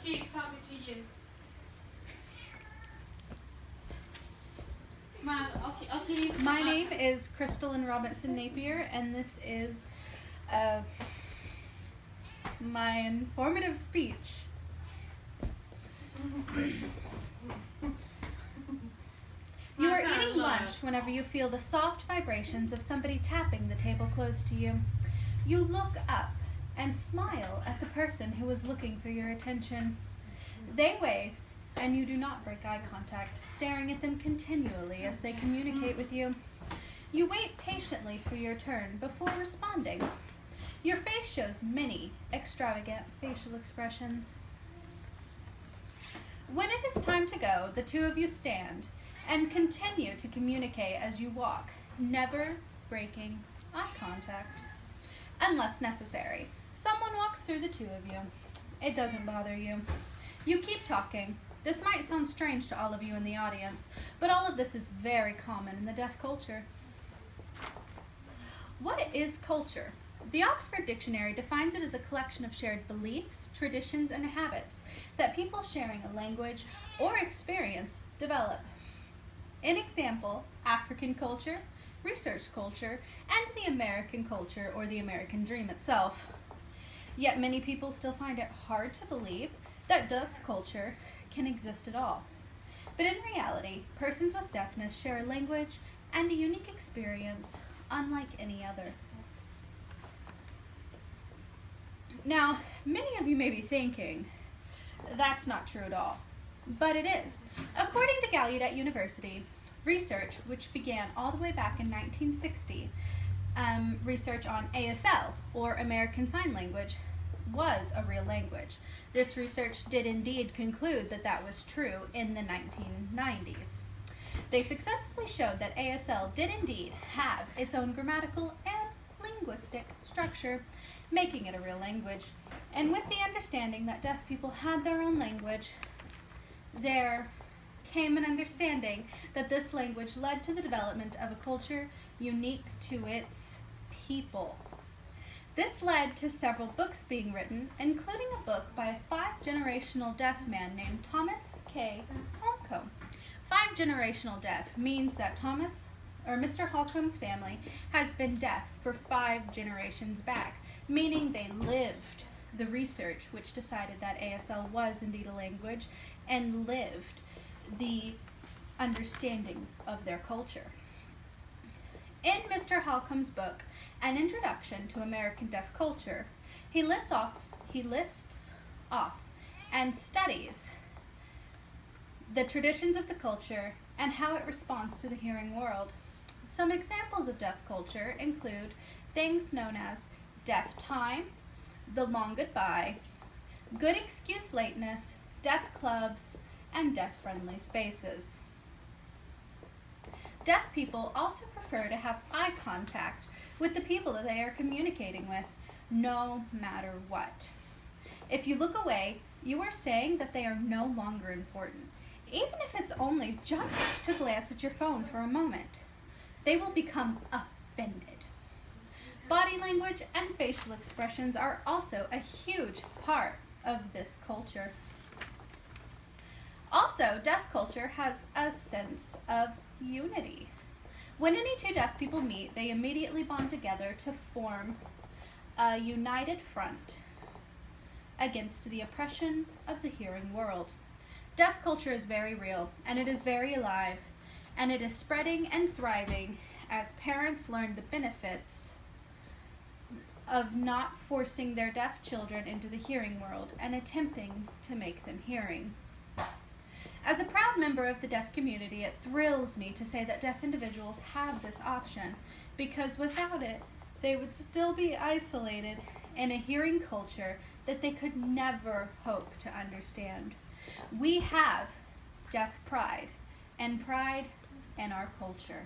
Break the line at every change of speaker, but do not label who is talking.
He's talking to you.
My name is krystalline Napier, and this is my informative speech. You are eating lunch whenever you feel the soft vibrations of somebody tapping the table close to you. You look up and smile at the person who is looking for your attention. They wave, and you do not break eye contact, staring at them continually as they communicate with you. You wait patiently for your turn before responding. Your face shows many extravagant facial expressions. When it is time to go, the two of you stand and continue to communicate as you walk, never breaking eye contact. Unless necessary, someone walks through the two of you. It doesn't bother you. You keep talking. This might sound strange to all of you in the audience, but all of this is very common in the deaf culture. What is culture? The Oxford Dictionary defines it as a collection of shared beliefs, traditions, and habits that people sharing a language or experience develop. An example, African culture, research culture, and the American culture or the American dream itself. Yet many people still find it hard to believe that deaf culture can exist at all. But in reality, persons with deafness share a language and a unique experience unlike any other. Now, many of you may be thinking, that's not true at all. But it is. According to Gallaudet University, research, which began all the way back in 1960, research on ASL, or American Sign Language, was a real language. This research did indeed conclude that that was true in the 1990s. They successfully showed that ASL did indeed have its own grammatical and linguistic structure, making it a real language. And with the understanding that deaf people had their own language, there came an understanding that this language led to the development of a culture unique to its people. This led to several books being written, including a book by a 5-generational deaf man named Thomas K. Holcomb. 5-generational deaf means that Mr. Holcomb's family has been deaf for 5 generations back, meaning they lived the research which decided that ASL was indeed a language and lived the understanding of their culture. In Mr. Holcomb's book, An Introduction to American Deaf Culture, he lists off and studies the traditions of the culture and how it responds to the hearing world. Some examples of deaf culture include things known as deaf time, the long goodbye, good excuse lateness, deaf clubs, and deaf-friendly spaces. Deaf people also prefer to have eye contact with the people that they are communicating with, no matter what. If you look away, you are saying that they are no longer important, even if it's only just to glance at your phone for a moment. They will become offended. Body language and facial expressions are also a huge part of this culture. Also, deaf culture has a sense of unity. When any two deaf people meet, they immediately bond together to form a united front against the oppression of the hearing world. Deaf culture is very real, and it is very alive, and it is spreading and thriving as parents learn the benefits of not forcing their deaf children into the hearing world and attempting to make them hearing. As a proud member of the deaf community, it thrills me to say that deaf individuals have this option, because without it, they would still be isolated in a hearing culture that they could never hope to understand. We have deaf pride, and pride in our culture.